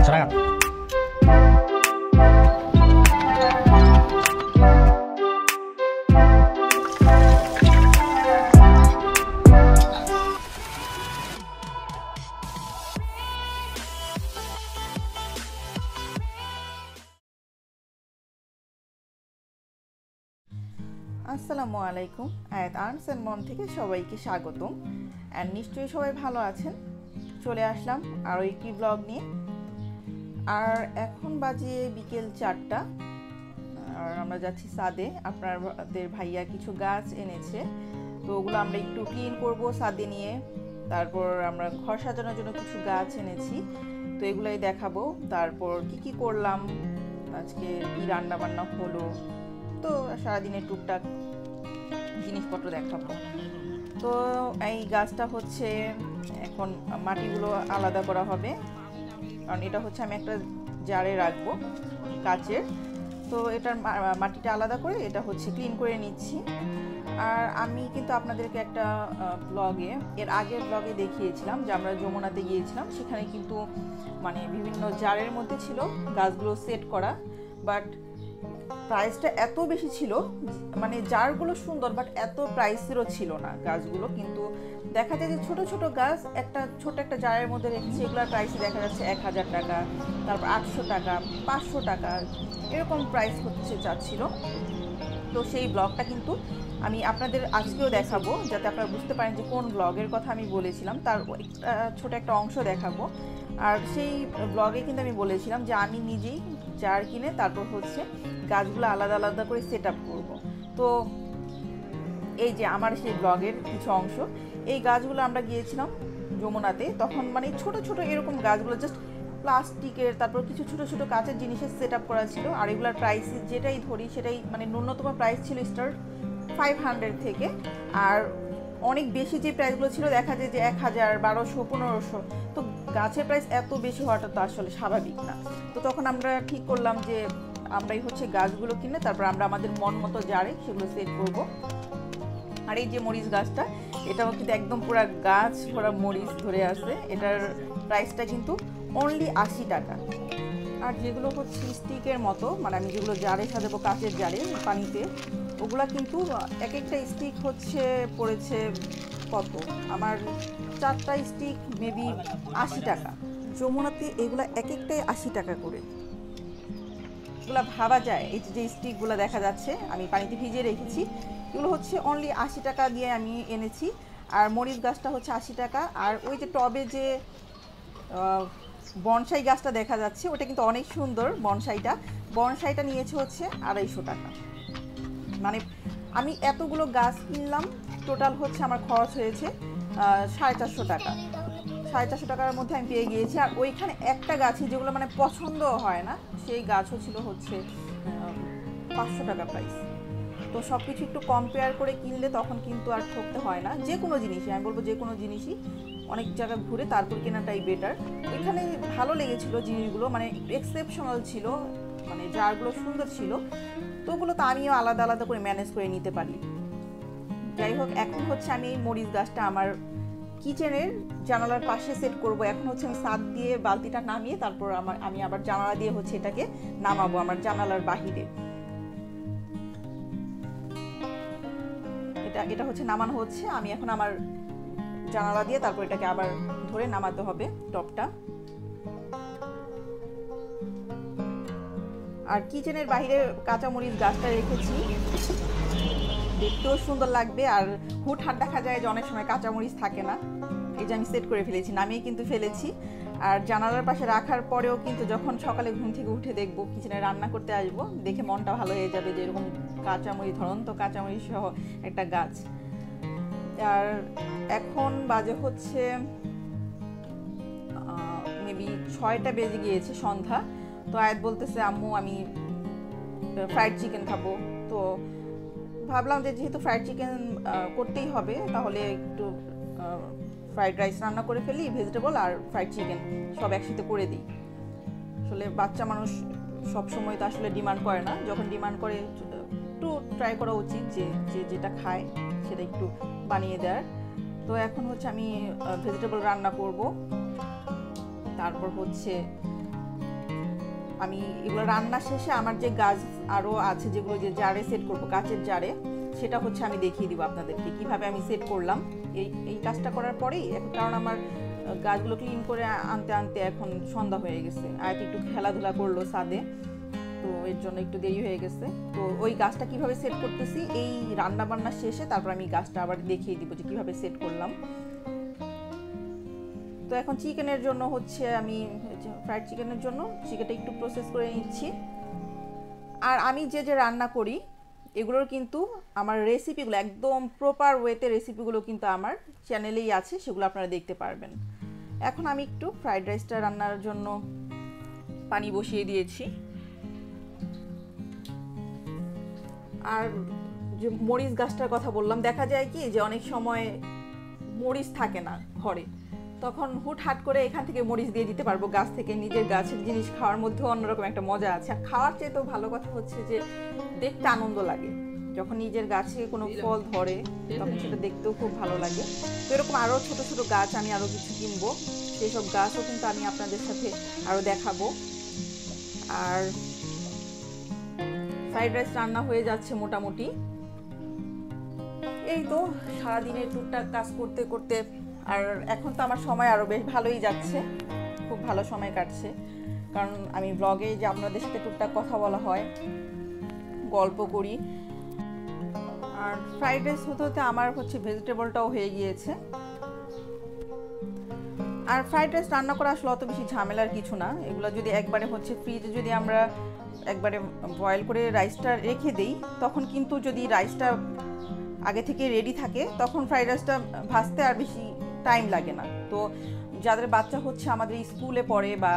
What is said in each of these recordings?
masyarakat. আসসালামু আলাইকুম, ayatsauntsandmom থেকে সবাইকে স্বাগতম। এন্ড নিশ্চয়ই সবাই ভালো আছেন। চলে আসলাম আরও একটি ব্লগ নিয়ে। আর এখন বাজে বিকেল 4টা, আর আমরা যাচ্ছি ছাদে। আপনাদের ভাইয়া কিছু গাছ এনেছে, তো ওগুলো আমরা একটু ক্লিন করব ছাদে নিয়ে। তারপর আমরা ঘর সাজানোর জন্য কিছু গাছ এনেছি, তো এগুলাই দেখাবো। তারপর কি করলাম আজকে, কি রান্না বান্না হলো, তো সারাদিনের টুকটাক জিনিসপত্র দেখাবো। তো এই গাছটা হচ্ছে এখন মাটিগুলো আলাদা করা হবে, কারণ এটা হচ্ছে আমি একটা জারে রাখবো কাচের। তো এটার মাটিটা আলাদা করে এটা হচ্ছে ক্লিন করে নিচ্ছি। আর আমি কিন্তু আপনাদেরকে একটা ব্লগে, এর আগের ব্লগে দেখিয়েছিলাম যে আমরা যমুনাতে গিয়েছিলাম। সেখানে কিন্তু মানে বিভিন্ন জারের মধ্যে ছিল গাছগুলো সেট করা, বাট প্রাইসটা এত বেশি ছিল, মানে জারগুলো সুন্দর বাট এত প্রাইসেরও ছিল না গাছগুলো। কিন্তু দেখা যায় যে ছোট ছোট গাছ একটা ছোট একটা জারের মধ্যে রেখেছে, এগুলোর প্রাইসে দেখা যাচ্ছে 1000 টাকা, তারপর 800 টাকা, 500 টাকা, এরকম প্রাইস হচ্ছে চাচ্ছিল। তো সেই ব্লগটা কিন্তু আমি আপনাদের আজকেও দেখাবো, যাতে আপনারা বুঝতে পারেন যে কোন ব্লগের কথা আমি বলেছিলাম। তার ছোট একটা অংশ দেখাবো। আর সেই ব্লগে কিন্তু আমি বলেছিলাম যে আমি নিজেই জার কিনে তারপর হচ্ছে গাছগুলো আলাদা আলাদা করে সেট আপ করবো। তো এই যে আমার সেই ব্লগের কিছু অংশ। এই গাছগুলো আমরা গিয়েছিলাম যমুনাতে, তখন মানে ছোট ছোট এরকম গাছগুলো জাস্ট প্লাস্টিকের, তারপর কিছু ছোট ছোট কাচের জিনিসের সেট আপ করা ছিল। আর এগুলোর প্রাইস যেটাই ধরি সেটাই মানে ন্যূনতম প্রাইস ছিল স্টার্ট 500 থেকে। আর অনেক বেশি যে প্রাইসগুলো ছিল দেখা যায় যে 1000, 1200, 1500। তো গাছের প্রাইস এত বেশি হওয়াটা তো আসলে স্বাভাবিক না। তো তখন আমরা ঠিক করলাম যে আমরাই হচ্ছে গাছগুলো কিনে তারপর আমরা আমাদের মন মতো জারে সেগুলো সেট করব। আর এই যে মরিচ গাছটা, এটাও কিন্তু একদম পুরো গাছ পুরো মরিচ ধরে আছে। এটার প্রাইসটা কিন্তু অনলি 80 টাকা। আর যেগুলো হচ্ছে স্টিকের মতো, মানে আমি যেগুলো জারে সাজাবো কাচের জারে পানিতে, ওগুলা কিন্তু এক একটা স্টিক হচ্ছে পড়েছে কত, আমার 4টা স্টিক মেবি 80 টাকা। যমুনাতে এগুলা এক একটাই 80 টাকা করে। এগুলো ভাবা যায়, এই যে স্টিকগুলো দেখা যাচ্ছে আমি পানিতে ভিজিয়ে রেখেছি, এগুলো হচ্ছে অনলি 80 টাকা দিয়ে আমি এনেছি। আর মরিচ গাছটা হচ্ছে 80 টাকা। আর ওই যে টবে যে বনসাই গাছটা দেখা যাচ্ছে, ওটা কিন্তু অনেক সুন্দর। বনসাইটা নিয়েছে হচ্ছে 250 টাকা। মানে আমি এতগুলো গাছ কিনলাম, টোটাল হচ্ছে আমার খরচ হয়েছে 450 টাকা। 450 টাকার মধ্যে আমি পেয়ে গিয়েছি। আর ওইখানে একটা গাছই যেগুলো মানে পছন্দ হয় না, সেই গাছও ছিল হচ্ছে 500 টাকা প্রাইস। তো সব কিছু একটু কম্পেয়ার করে কিনলে তখন কিন্তু আর ঠকতে হয় না। যে কোনো জিনিসই, আমি বলবো যে কোনো জিনিসই অনেক জায়গায় ঘুরে তারপর কেনাটাই বেটার। ওইখানে ভালো লেগেছিল জিনিসগুলো, মানে এক্সেপশনাল ছিল, মানে জারগুলো সুন্দর ছিল। তো ওগুলো তো আমিও আলাদা আলাদা করে ম্যানেজ করে নিতে পারি। যাই হোক, এখন হচ্ছে আমি এই মরিচ গাছটা আমার কিচেনের জানালার পাশে সেট করব। এখন হচ্ছে আমি ছাদ দিয়ে বালতিটা নামিয়ে তারপর আমি আবার জানালা দিয়ে হচ্ছে এটাকে নামাবো আমার জানালার বাহিরে। এটা হচ্ছে নামানো হচ্ছে। আমি এখন আমার জানালা দিয়ে তারপর এটাকে আবার ধরে নামাতে হবে টপটা। আর কিচেনের বাইরে কাঁচামরিচ গাছটা রেখেছি, দেখতেও সুন্দর লাগবে। আর হুটহাট দেখা যায় যে অনেক সময় কাঁচামরিচ থাকে না, এই যে আমি সেট করে ফেলেছি, নামিয়ে কিন্তু ফেলেছি। আর জানালার পাশে রাখার পরেও কিন্তু যখন সকালে ঘুম থেকে উঠে দেখবো, কিচেনে রান্না করতে আসবো, দেখে মনটা ভালো হয়ে যাবে যে এরকম কাঁচামরিচ, ধরন্ত কাঁচামরিচ সহ একটা গাছ। আর এখন বাজে হচ্ছে মেবি 6টা বেজে গিয়েছে, সন্ধ্যা। তো আয়াত বলতেছে আম্মু আমি ফ্রাইড চিকেন খাবো। তো ভাবলাম যে যেহেতু ফ্রাইড চিকেন করতেই হবে, তাহলে একটু ফ্রাইড রাইস রান্না করে ফেলি, ভেজিটেবল আর ফ্রাইড চিকেন সব একসাথে করে দিই। আসলে বাচ্চা মানুষ সবসময় তো আসলে ডিমান্ড করে না, যখন ডিমান্ড করে একটু ট্রাই করা উচিত যে যেটা খায় সেটা একটু বানিয়ে দেওয়ার। তো এখন হচ্ছে আমি ভেজিটেবল রান্না করব, তারপর হচ্ছে আমি এগুলো রান্না শেষে আমার যে গাছ আরও আছে যেগুলো যে জারে সেট করবো, কাচের জারে, সেটা হচ্ছে আমি দেখিয়ে দিব আপনাদেরকে কিভাবে আমি সেট করলাম। এই কাজটা করার পরেই এখন, কারণ আমার গাছগুলো ক্লিন করে আনতে আনতে এখন সন্ধ্যা হয়ে গেছে, আর একটু খেলাধুলা করলো ছাদে, তো এর জন্য একটু দেরি হয়ে গেছে। তো ওই গাছটা কিভাবে সেট করতেছি এই রান্না বান্না শেষে, তারপর আমি গাছটা আবার দেখিয়ে দিব যে কিভাবে সেট করলাম। তো এখন চিকেনের জন্য হচ্ছে আমি ফ্রাইড চিকেনের জন্য চিকেনটা একটু প্রসেস করে নিচ্ছি। আর আমি যে যে রান্না করি এগুলোর কিন্তু আমার রেসিপিগুলো একদম প্রপার ওয়েতে রেসিপিগুলো কিন্তু আমার চ্যানেলেই আছে, সেগুলো আপনারা দেখতে পারবেন। এখন আমি একটু ফ্রাইড রাইসটা রান্নার জন্য পানি বসিয়ে দিয়েছি। আর যে মরিচ গাছটার কথা বললাম, দেখা যায় কি যে অনেক সময় মরিচ থাকে না ঘরে, তখন হুটহাট করে এখান থেকে মরিচ দিয়ে দিতে পারবো গাছ থেকে। নিজের গাছের জিনিস খাওয়ার মধ্যে অন্যরকম একটা মজা আছে। আর খাওয়ার চেয়ে তো ভালো কথা হচ্ছে যে দেখতে আনন্দ লাগে, যখন নিজের গাছে কোনো ফল ধরে তখন সেটা দেখতেও খুব ভালো লাগে। তো এরকম আরও ছোট ছোট গাছ আমি আরও কিছু কিনবো, সেই সব গাছও কিন্তু আমি আপনাদের সাথে আরও দেখাবো। আর ফ্রাইড রাইস রান্না হয়ে যাচ্ছে মোটামুটি। এই তো সারাদিনের টুকটাক কাজ করতে করতে, আর এখন তো আমার সময় আরও বেশ ভালোই যাচ্ছে, খুব ভালো সময় কাটছে। কারণ আমি ব্লগে যে আপনাদের সাথে টুকটাক কথা বলা হয়, গল্প করি। আর ফ্রাইড রাইস হতে হতে আমার হচ্ছে ভেজিটেবলটাও হয়ে গিয়েছে। আর ফ্রাইড রাইস রান্না করা আসলে অত বেশি ঝামেলার কিছু না। এগুলো যদি একবারে হচ্ছে ফ্রিজে যদি আমরা একবারে বয়েল করে রাইসটা রেখে দিই, তখন কিন্তু যদি রাইসটা আগে থেকে রেডি থাকে তখন ফ্রাইড রাইসটা ভাজতে আর বেশি টাইম লাগে না। তো যাদের বাচ্চা হচ্ছে আমাদের স্কুলে পড়ে বা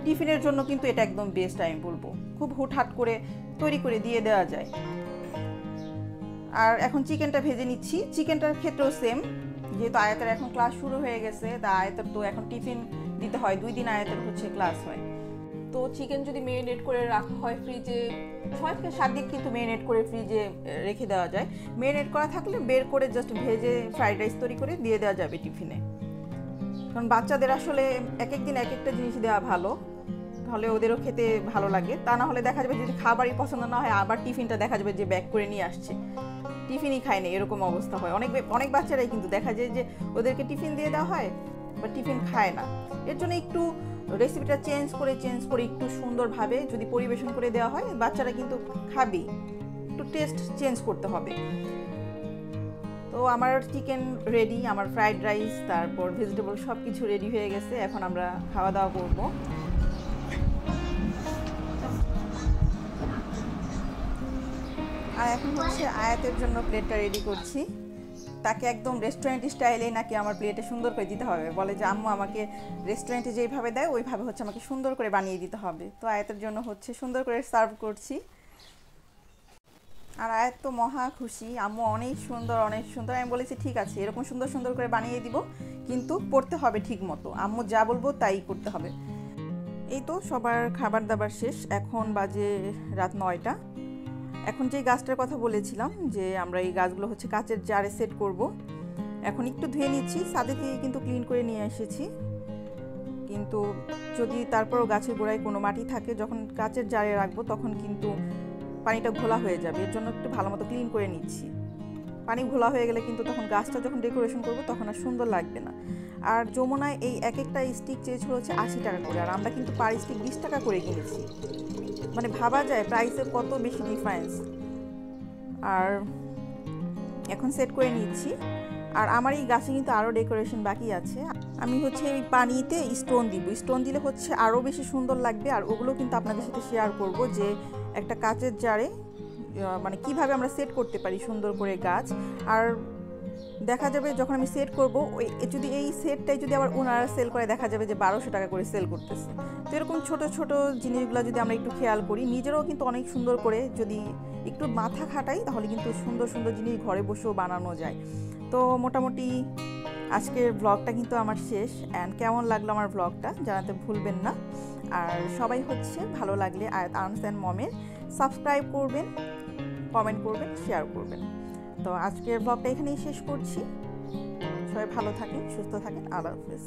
টিফিনের জন্য কিন্তু এটা একদম বেস্ট, আমি বলবো। খুব হুটহাট করে তৈরি করে দিয়ে দেওয়া যায়। আর এখন চিকেনটা ভেজে নিচ্ছি। চিকেনটার ক্ষেত্রেও সেম, যেহেতু আয়াতের এখন ক্লাস শুরু হয়ে গেছে, তা আয়াতের তো এখন টিফিন দিতে হয়, 2 দিন আয়াতের হচ্ছে ক্লাস হয়। তো চিকেন যদি মেরিনেট করে রাখা হয় ফ্রিজে, 6 থেকে 7 দিন কিন্তু মেরিনেট করে ফ্রিজে রেখে দেওয়া যায়। মেরিনেট করা থাকলে বের করে জাস্ট ভেজে ফ্রাইড রাইস তৈরি করে দিয়ে দেওয়া যাবে টিফিনে। কারণ বাচ্চাদের আসলে এক এক দিন এক একটা জিনিস দেওয়া ভালো, তাহলে ওদেরও খেতে ভালো লাগে। তা না হলে দেখা যাবে যদি খাবারই পছন্দ না হয়, আবার টিফিনটা দেখা যাবে যে ব্যাক করে নিয়ে আসছে, টিফিনই খায় না, এরকম অবস্থা হয়। অনেক বাচ্চারাই কিন্তু দেখা যায় যে ওদেরকে টিফিন দিয়ে দেওয়া হয় বা টিফিন খায় না। এর জন্য একটু রেসিপিটা চেঞ্জ করে একটু সুন্দরভাবে যদি পরিবেশন করে দেওয়া হয়, বাচ্চারা কিন্তু খাবেই। একটু টেস্ট চেঞ্জ করতে হবে। তো আমার চিকেন রেডি, আমার ফ্রাইড রাইস, তারপর ভেজিটেবল সব কিছু রেডি হয়ে গেছে। এখন আমরা খাওয়া দাওয়া করবো। আর এখন হচ্ছে আয়াতের জন্য প্লেটটা রেডি করছি। তাকে একদম রেস্টুরেন্ট স্টাইলে নাকি আমার প্লেটে সুন্দর করে দিতে হবে, বলে যে আম্মু আমাকে রেস্টুরেন্টে যেইভাবে দেয় ওইভাবে হচ্ছে আমাকে সুন্দর করে বানিয়ে দিতে হবে। তো আয়াতের জন্য হচ্ছে সুন্দর করে সার্ভ করছি। আর আয়াত তো মহা খুশি, আম্মু অনেক সুন্দর অনেক সুন্দর। আমি বলেছি ঠিক আছে, এরকম সুন্দর সুন্দর করে বানিয়ে দিব, কিন্তু পড়তে হবে ঠিক মতো, আম্মু যা বলবো তাই করতে হবে। এই তো সবার খাবার দাবার শেষ, এখন বাজে রাত 9টা। এখন যে গাছটার কথা বলেছিলাম যে আমরা এই গাছগুলো হচ্ছে কাচের জারে সেট করব, এখন একটু ধুয়ে নিচ্ছি। ছাদে থেকে কিন্তু ক্লিন করে নিয়ে এসেছি, কিন্তু যদি তারপরও গাছের গোড়ায় কোনো মাটি থাকে, যখন কাচের জারে রাখবো তখন কিন্তু পানিটা ঘোলা হয়ে যাবে। এর জন্য একটু ভালো মতো ক্লিন করে নিচ্ছি। পানি ঘোলা হয়ে গেলে কিন্তু তখন গাছটা যখন ডেকোরেশন করবো তখন আর সুন্দর লাগবে না। আর যমুনায় এই এক একটা স্টিক চেয়েছিল হচ্ছে 80 টাকা করে, আর আমরা কিন্তু পার স্টিক 20 টাকা করে কিনেছি। মানে ভাবা যায় প্রাইসের কত বেশি ডিফারেন্স। আর এখন সেট করে নিচ্ছি। আর আমার এই গাছে কিন্তু আরও ডেকোরেশন বাকি আছে। আমি হচ্ছে এই পানিতে স্টোন দিব, স্টোন দিলে হচ্ছে আরও বেশি সুন্দর লাগবে। আর ওগুলো কিন্তু আপনাদের সাথে শেয়ার করব যে একটা কাচের জারে মানে কিভাবে আমরা সেট করতে পারি সুন্দর করে গাছ। আর দেখা যাবে যখন আমি সেট করব, ওই যদি এই সেটটাই যদি আবার ওনারা সেল করে, দেখা যাবে যে 1200 টাকা করে সেল করতেছে। তো এরকম ছোট ছোট জিনিসগুলো যদি আমরা একটু খেয়াল করি, নিজেরাও কিন্তু অনেক সুন্দর করে যদি একটু মাথা খাটাই, তাহলে কিন্তু সুন্দর সুন্দর জিনিস ঘরে বসেও বানানো যায়। তো মোটামুটি আজকের ব্লগটা কিন্তু আমার শেষ। অ্যান্ড কেমন লাগলো আমার ব্লগটা জানাতে ভুলবেন না। আর সবাই হচ্ছে ভালো লাগলে ayatsauntsandmom-এর সাবস্ক্রাইব করবেন, কমেন্ট করবেন, শেয়ার করবেন। তো আজকের ব্লগটা এখানেই শেষ করছি। সবাই ভালো থাকেন, সুস্থ থাকেন। আল্লাহ হাফেজ।